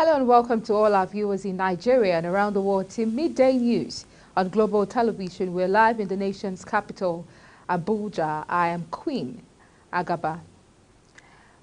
Hello and welcome to all our viewers in Nigeria and around the world to Midday News on Global Television. We're live in the nation's capital, Abuja. I am Queen Agaba.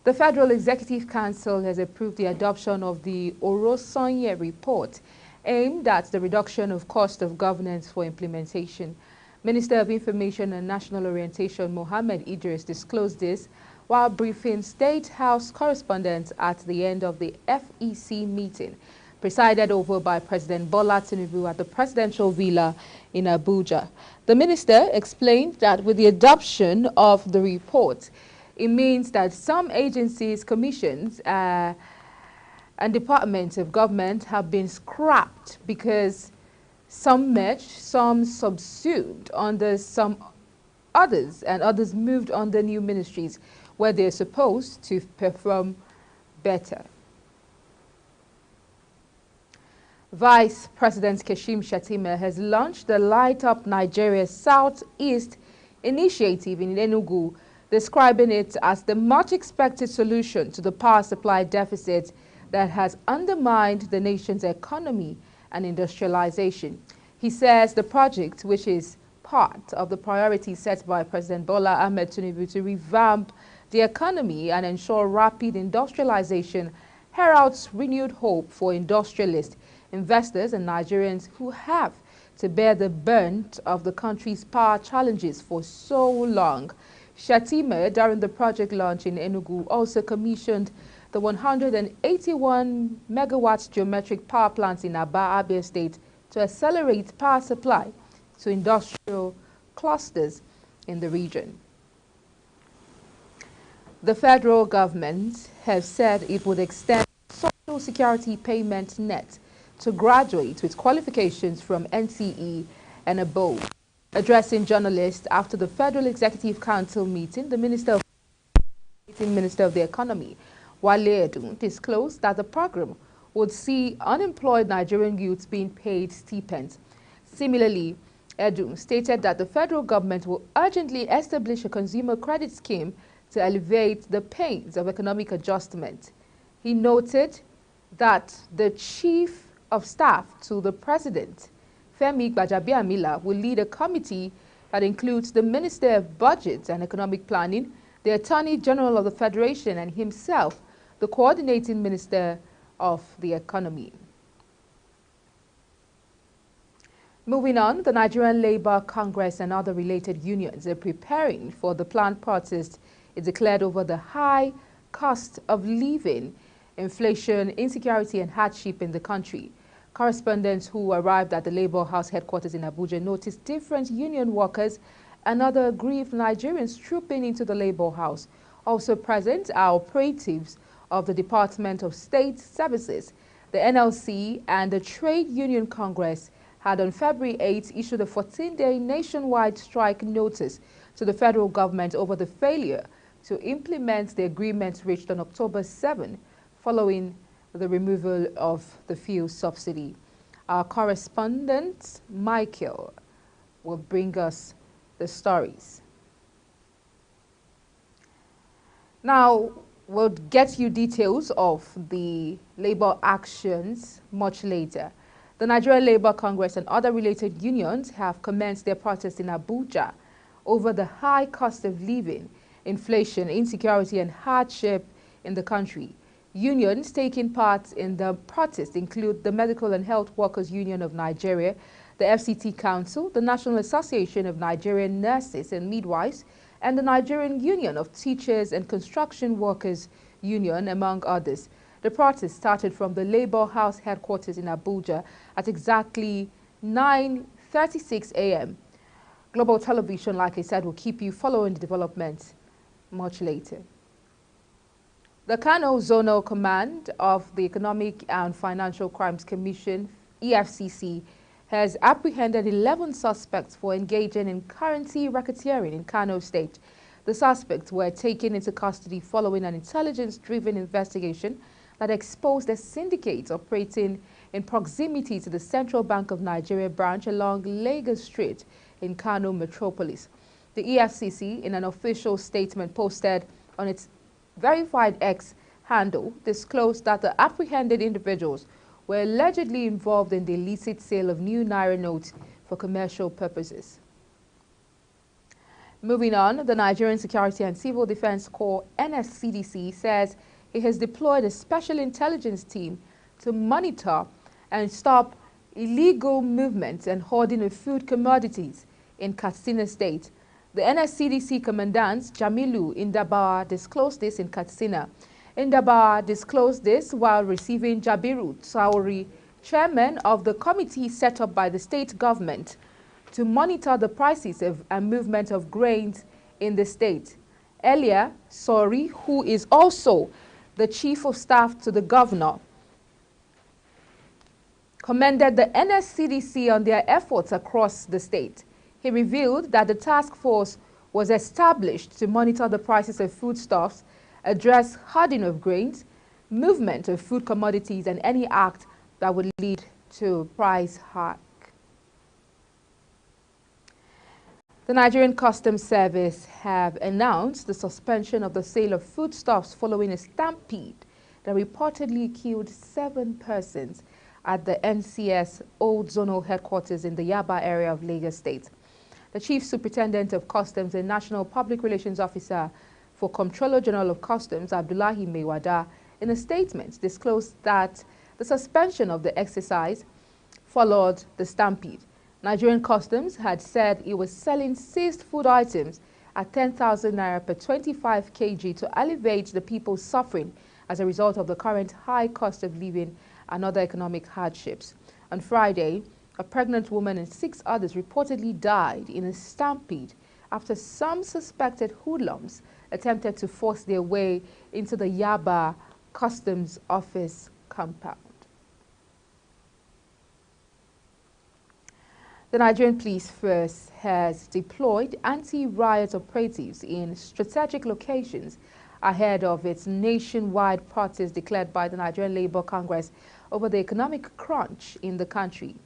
The Federal Executive Council has approved the adoption of the Orosanye report aimed at the reduction of cost of governance for implementation. Minister of Information and National Orientation Mohammed Idris disclosed this while briefing State House correspondents at the end of the FEC meeting, presided over by President Bola Tinubu at the Presidential Villa in Abuja. The minister explained that with the adoption of the report, it means that some agencies, commissions, and departments of government have been scrapped because some merged, some subsumed under some others, and others moved under new ministries where they're supposed to perform better. Vice President Kashim Shettima has launched the Light Up Nigeria Southeast initiative in Enugu, describing it as the much-expected solution to the power supply deficit that has undermined the nation's economy and industrialization. He says the project, which is part of the priorities set by President Bola Ahmed Tinubu to revamp the economy and ensure rapid industrialization, heralds renewed hope for industrialists, investors and Nigerians who have to bear the brunt of the country's power challenges for so long. Shettima, during the project launch in Enugu, also commissioned the 181 megawatts geometric power plant in Aba, Abia State to accelerate power supply to industrial clusters in the region. The federal government has said it would extend Social Security payment net to graduates with qualifications from NCE and above. Addressing journalists after the Federal Executive Council meeting, the Minister of the Economy, Wale Edun, disclosed that the program would see unemployed Nigerian youths being paid stipends. Similarly, Edun stated that the federal government will urgently establish a consumer credit scheme to alleviate the pains of economic adjustment. He noted that the Chief of Staff to the President, Femi Gbajabiamila, will lead a committee that includes the Minister of Budget and Economic Planning, the Attorney General of the Federation, and himself, the Coordinating Minister of the Economy. Moving on, the Nigerian Labour Congress and other related unions are preparing for the planned protest it declared over the high cost of living, inflation, insecurity and hardship in the country. Correspondents who arrived at the Labour House headquarters in Abuja noticed different union workers and other aggrieved Nigerians trooping into the Labour House. Also present are operatives of the Department of State Services. The NLC and the Trade Union Congress had on February 8 issued a 14-day nationwide strike notice to the federal government over the failure to implement the agreement reached on October 7 following the removal of the fuel subsidy. Our correspondent, Michael, will bring us the stories. Now, we'll get you details of the labor actions much later. The Nigerian Labour Congress and other related unions have commenced their protest in Abuja over the high cost of living, inflation, insecurity and hardship in the country. Unions taking part in the protest include the Medical and Health Workers Union of Nigeria, the FCT Council, the National Association of Nigerian Nurses and Midwives, and the Nigerian Union of Teachers and Construction Workers Union, among others. The protest started from the Labour House headquarters in Abuja at exactly 9:36 a.m. Global Television, like I said, will keep you following the developments much later. The Kano Zonal Command of the Economic and Financial Crimes Commission, EFCC, has apprehended 11 suspects for engaging in currency racketeering in Kano State. The suspects were taken into custody following an intelligence-driven investigation that exposed a syndicate operating in proximity to the Central Bank of Nigeria branch along Lagos Street in Kano Metropolis. The EFCC, in an official statement posted on its verified X handle disclosed that the apprehended individuals were allegedly involved in the illicit sale of new Naira notes for commercial purposes. Moving on, the Nigerian Security and Civil Defense Corps (NSCDC) says it has deployed a special intelligence team to monitor and stop illegal movements and hoarding of food commodities in Katsina State. The NSCDC Commandant Jamilu Indabawa disclosed this in Katsina. Indabawa disclosed this while receiving Jabiru Traore, chairman of the committee set up by the state government to monitor the prices and movement of grains in the state. Earlier, Sori, who is also the chief of staff to the governor, commended the NSCDC on their efforts across the state. He revealed that the task force was established to monitor the prices of foodstuffs, address hoarding of grains, movement of food commodities, and any act that would lead to price hike. The Nigerian Customs Service have announced the suspension of the sale of foodstuffs following a stampede that reportedly killed 7 persons at the NCS Old Zonal Headquarters in the Yaba area of Lagos State. The Chief Superintendent of Customs and National Public Relations Officer for Comptroller General of Customs, Abdullahi Maiwada, in a statement disclosed that the suspension of the exercise followed the stampede. Nigerian Customs had said it was selling seized food items at 10,000 naira per 25 kg to alleviate the people suffering as a result of the current high cost of living and other economic hardships. On Friday, a pregnant woman and 6 others reportedly died in a stampede after some suspected hoodlums attempted to force their way into the Yaba Customs Office compound. The Nigerian Police Force has deployed anti-riot operatives in strategic locations ahead of its nationwide protest declared by the Nigerian Labour Congress over the economic crunch in the country.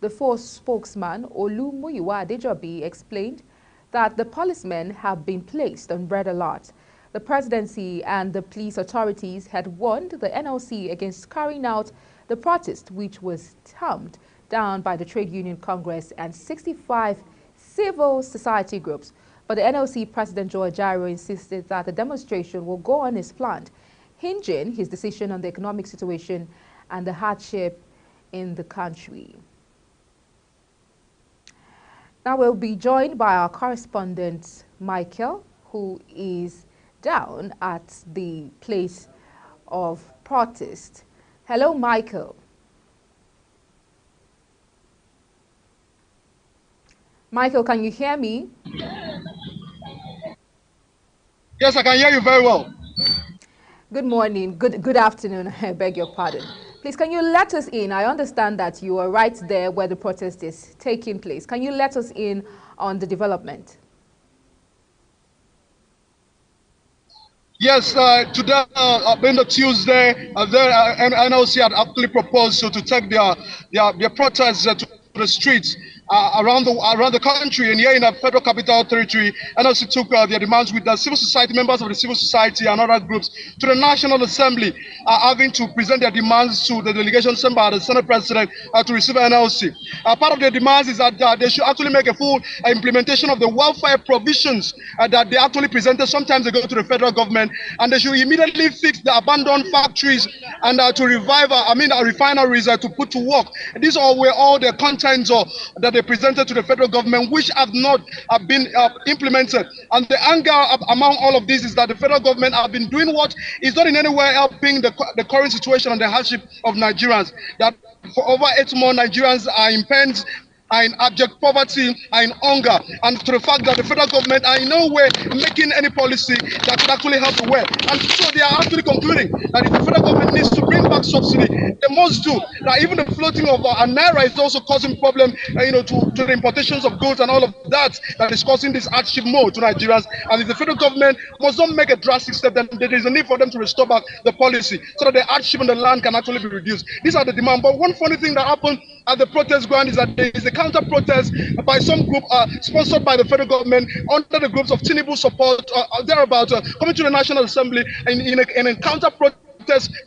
The force spokesman, Olumuyiwa Adejobi, explained that the policemen have been placed on red alert. The presidency and the police authorities had warned the NLC against carrying out the protest, which was termed down by the Trade Union Congress and 65 civil society groups. But the NLC President Joe Ajaero insisted that the demonstration will go on as planned, hinging his decision on the economic situation and the hardship in the country. Now we'll be joined by our correspondent, Michael, who is down at the place of protest. Hello, Michael. Michael, can you hear me? Yes, I can hear you very well. Good morning, good afternoon, I beg your pardon. Please, can you let us in? I understand that you are right there where the protest is taking place. Can you let us in on the development? Yes, today, being the Tuesday, NLC had actually proposed to take their protests to the streets around the country, and here in the Federal Capital Territory, NLC took their demands with the civil society, members of the civil society and other groups to the National Assembly, having to present their demands to the delegation sent by the Senate President to receive NLC. Part of their demands is that they should actually make a full implementation of the welfare provisions that they actually presented some time ago to the federal government, and they should immediately fix the abandoned factories and to revive, refineries to put to work. These were all the contents that they presented to the federal government, which have not been implemented. And the anger among all of this is that the federal government have been doing what is not in any way helping the current situation and the hardship of Nigerians. That for over 8 months, Nigerians are in pains, are in abject poverty, are in hunger, and to the fact that the federal government are in no way making any policy that could actually help the world. And so they are actually concluding that if the federal government needs to bring back subsidy, they must do. That even the floating of a naira is also causing problem, to the importations of goods and all of that is causing this hardship more to Nigerians. And if the federal government must not make a drastic step, then there is a need for them to restore back the policy so that the hardship on the land can actually be reduced. These are the demands. But one funny thing that happened at the protest ground is that there is a counter-protest by some group sponsored by the federal government under the groups of Tinubu support, thereabout, coming to the National Assembly in a counter-protest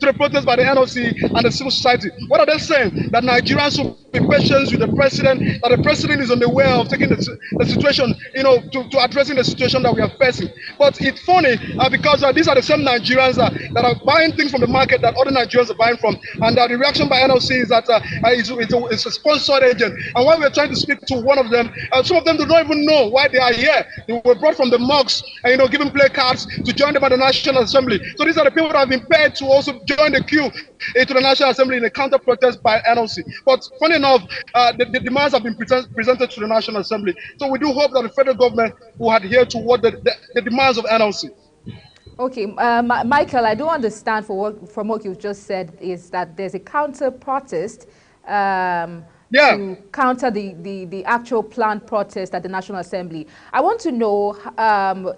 to the protest by the NLC and the civil society. What are they saying? That Nigerians will be patient with the president, that the president is on the way of taking the situation, to addressing the situation that we are facing. But it's funny because these are the same Nigerians that are buying things from the market that other Nigerians are buying from. And the reaction by NLC is that it's a sponsored agent. And when we're trying to speak to one of them, some of them do not even know why they are here. They were brought from the mosques and, given placards to join them at the National Assembly. So these are the people that have been paid to also join the queue into the National Assembly in a counter-protest by NLC. But funny enough, the demands have been presented to the National Assembly. So we do hope that the federal government will adhere to what the demands of NLC. Okay, Michael, I don't understand from what you've just said is that there's a counter-protest to counter the actual planned protest at the National Assembly. I want to know,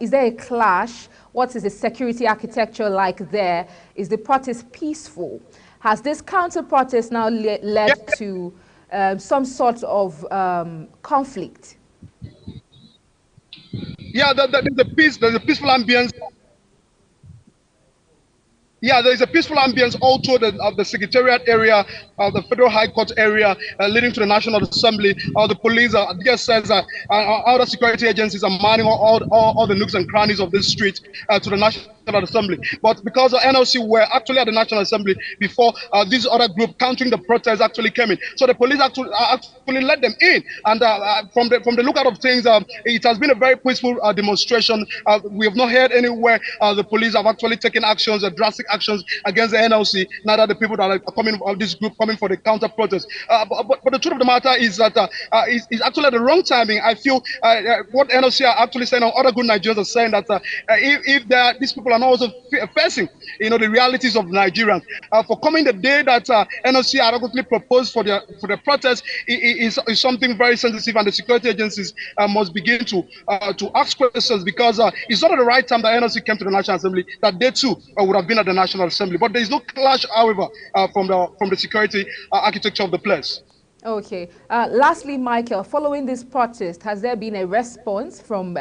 is there a clash? What is the security architecture like there? Is the protest peaceful? Has this counter-protest now led to some sort of conflict? Yeah, there's a peaceful ambience. Yeah, there is a peaceful ambience also of the Secretariat area, of the Federal High Court area, leading to the National Assembly. The police, DSS, other security agencies are manning all the nooks and crannies of this street to the National Assembly. But because the NLC were actually at the National Assembly before this other group countering the protest actually came in, so the police actually let them in. And from the lookout of things, it has been a very peaceful demonstration. We have not heard anywhere the police have actually taken actions, drastic actions against the NLC. Now that the people that are coming of this group coming for the counter protest, but the truth of the matter is that it's actually the wrong timing. I feel what NLC are actually saying, or other good Nigerians are saying that if these people are not also facing, the realities of Nigerians, for coming the day that NLC are actually proposed for the protest is something very sensitive, and the security agencies must begin to ask questions, because it's not at the right time that NLC came to the National Assembly that they too would have been at the National Assembly. But there is no clash, however, from the security architecture of the place. Okay. Lastly, Michael, following this protest, has there been a response from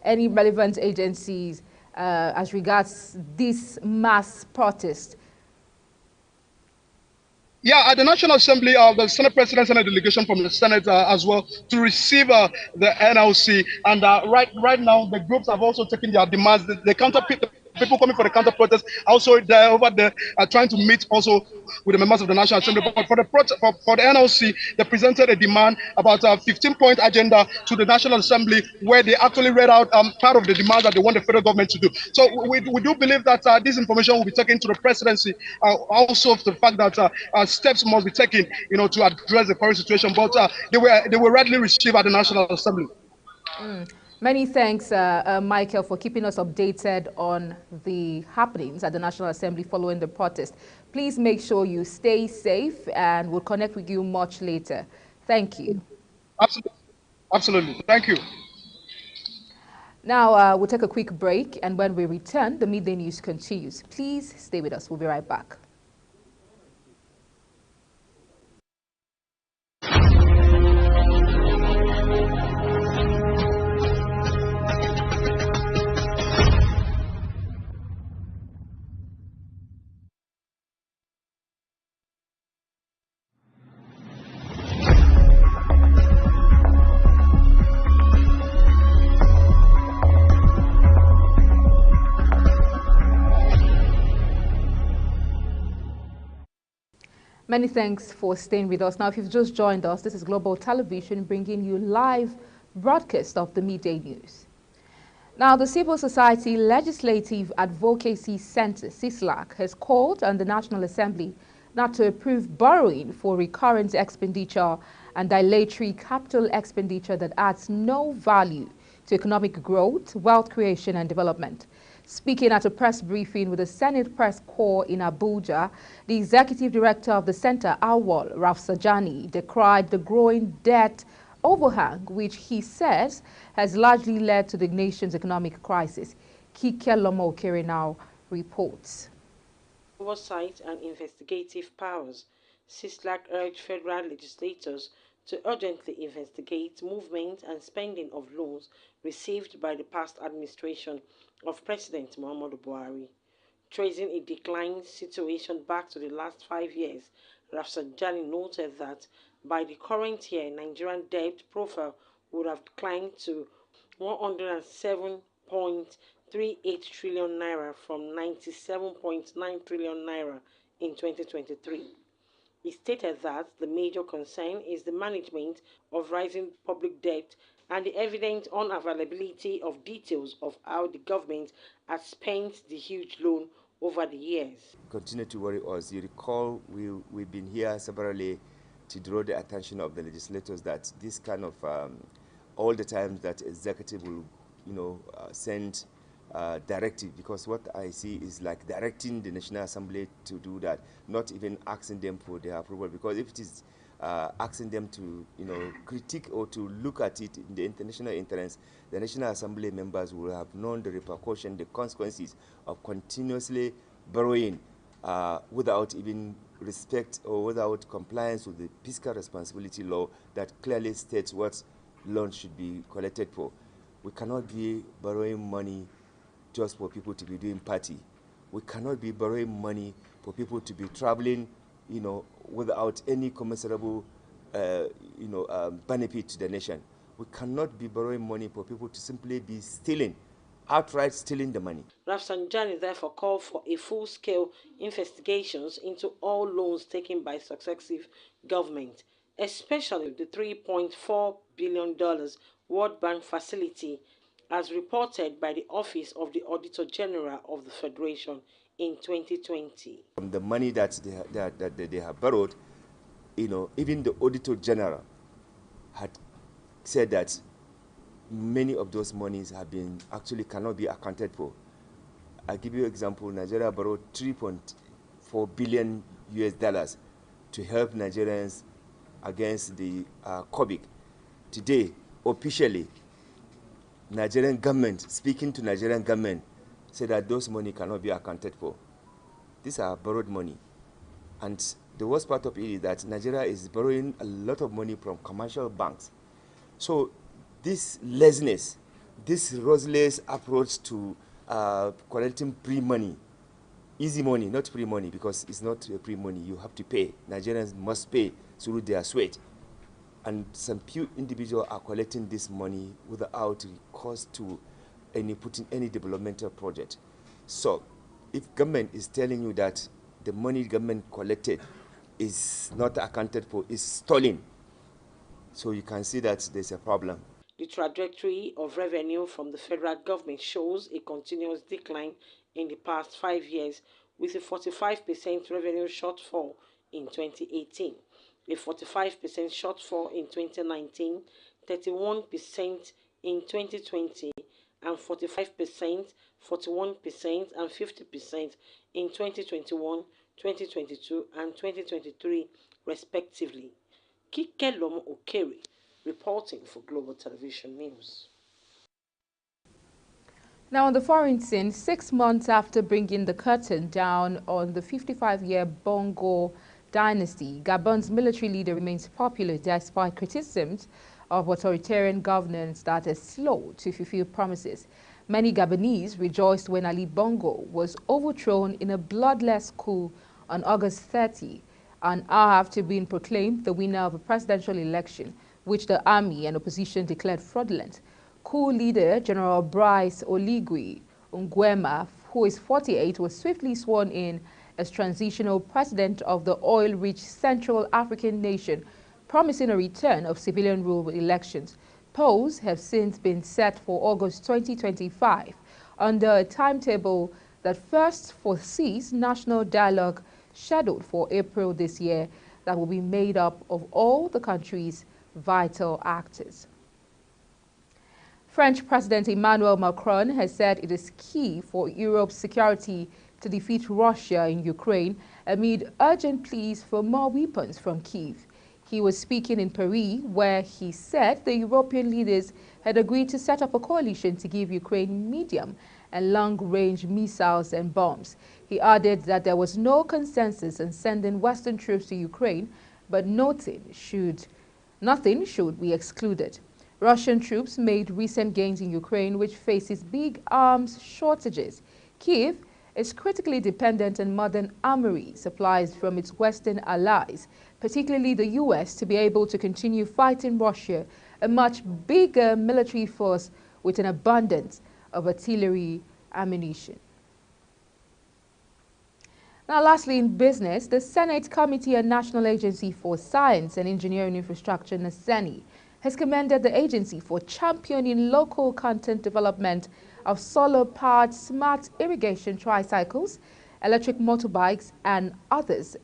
any relevant agencies as regards this mass protest? Yeah, at the National Assembly, the Senate President sent a delegation from the Senate as well to receive the NLC. And right now, the groups have also taken their demands. They people coming for the counter protest also over there trying to meet also with the members of the National Assembly. But for the NLC, they presented a demand about a 15-point agenda to the National Assembly, where they actually read out part of the demands that they want the federal government to do. So we do believe that this information will be taken to the presidency, also the fact that steps must be taken, to address the current situation. But they were readily received at the National Assembly. Many thanks, Michael, for keeping us updated on the happenings at the National Assembly following the protest. Please make sure you stay safe, and we'll connect with you much later. Thank you. Absolutely. Thank you. Now, we'll take a quick break, and when we return, the midday news continues. Please stay with us. We'll be right back. Many thanks for staying with us. Now, if you've just joined us, this is Global Television bringing you live broadcast of the midday news. Now, the Civil Society Legislative Advocacy Center, CISLAC, has called on the National Assembly not to approve borrowing for recurrent expenditure and dilatory capital expenditure that adds no value to economic growth, wealth creation and development. Speaking at a press briefing with the Senate Press Corps in Abuja, the executive director of the center, Awal Rafsanjani, decried the growing debt overhang, which he says has largely led to the nation's economic crisis. Kike Lomo now reports. Oversight and investigative powers, CISLAC urged federal legislators to urgently investigate movement and spending of loans received by the past administration of President Muhammadu Buhari. Tracing a decline situation back to the last 5 years, Rafsanjani noted that by the current year, Nigerian debt profile would have climbed to 107.38 trillion naira from 97.9 trillion naira in 2023. He stated that the major concern is the management of rising public debt and the evident unavailability of details of how the government has spent the huge loan over the years. Continue to worry us. You recall we've been here severally to draw the attention of the legislators that this kind of all the time that executive will send directive, because what I see is like directing the National Assembly to do that, not even asking them for their approval, because if it is asking them to critique or to look at it in the international interest, the National Assembly members will have known the repercussion, the consequences of continuously borrowing without even respect or without compliance with the fiscal responsibility law that clearly states what loans should be collected for. We cannot be borrowing money just for people to be doing party. We cannot be borrowing money for people to be traveling, without any commensurable, benefit to the nation. We cannot be borrowing money for people to simply be stealing, outright stealing the money. Rafsanjani therefore called for a full-scale investigations into all loans taken by successive governments, especially the $3.4 billion World Bank facility, as reported by the Office of the Auditor General of the Federation in 2020. From the money that they have borrowed, even the Auditor General had said that many of those monies have been actually cannot be accounted for. I'll give you an example. Nigeria borrowed $3.4 billion to help Nigerians against the COVID. Today, officially, Nigerian government, speaking to Nigerian government, said that those money cannot be accounted for. These are borrowed money. And the worst part of it is that Nigeria is borrowing a lot of money from commercial banks. So this laziness, this ruthless approach to collecting free money, easy money, not free money, because it's not free money, you have to pay. Nigerians must pay through their sweat. And some few individuals are collecting this money without cost to putting any developmental project. So if government is telling you that the money government collected is not accounted for, is stolen, so you can see that there's a problem. The trajectory of revenue from the federal government shows a continuous decline in the past 5 years, with a 45% revenue shortfall in 2018, a 45% shortfall in 2019, 31% in 2020, and 45%, 41%, and 50% in 2021, 2022, and 2023, respectively. Kikelom Okere, reporting for Global Television News. Now on the foreign scene, 6 months after bringing the curtain down on the 55-year Bongo dynasty, Gabon's military leader remains popular despite criticisms of authoritarian governance that is slow to fulfill promises. Many Gabonese rejoiced when Ali Bongo was overthrown in a bloodless coup on August 30, an hour after being proclaimed the winner of a presidential election, which the army and opposition declared fraudulent. Coup leader General Brice Oligui Nguema, who is 48, was swiftly sworn in as transitional president of the oil-rich Central African nation, promising a return of civilian rule with elections. Polls have since been set for August 2025 under a timetable that first foresees national dialogue scheduled for April this year that will be made up of all the country's vital actors. French President Emmanuel Macron has said it is key for Europe's security to defeat Russia in Ukraine amid urgent pleas for more weapons from Kyiv. He was speaking in Paris, where he said the European leaders had agreed to set up a coalition to give Ukraine medium and long-range missiles and bombs. He added that there was no consensus on sending Western troops to Ukraine, but noting should Nothing should be excluded. Russian troops made recent gains in Ukraine, which faces big arms shortages. Kyiv is critically dependent on modern armory supplies from its Western allies, particularly the US, to be able to continue fighting Russia, a much bigger military force with an abundance of artillery ammunition. Now, lastly, in business, the Senate Committee on National Agency for Science and Engineering Infrastructure, NASENI, has commended the agency for championing local content development of solar-powered smart irrigation tricycles, electric motorbikes, and others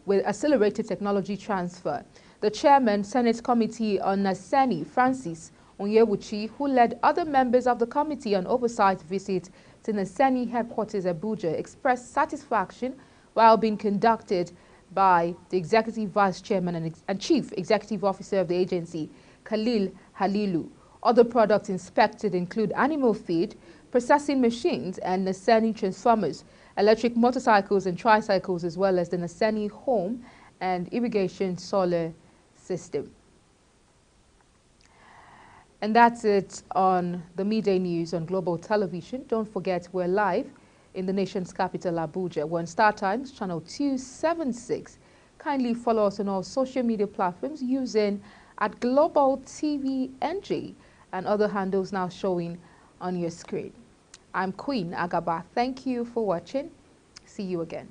with accelerated technology transfer. The chairman, Senate Committee on NASENI, Francis Onyewuchi, who led other members of the Committee on Oversight visit to NASENI headquarters Abuja, expressed satisfaction while being conducted by the Executive Vice Chairman and Chief Executive Officer of the agency, Khalil Halilu. Other products inspected include animal feed, processing machines, and NASENI transformers, electric motorcycles and tricycles, as well as the NASENI home and irrigation solar system. And that's it on the midday news on Global Television. Don't forget, we're live in the nation's capital, Abuja. We're on StarTimes, channel 276. Kindly follow us on all social media platforms using @Global TV NG and other handles now showing on your screen. I'm Queen Agaba. Thank you for watching. See you again.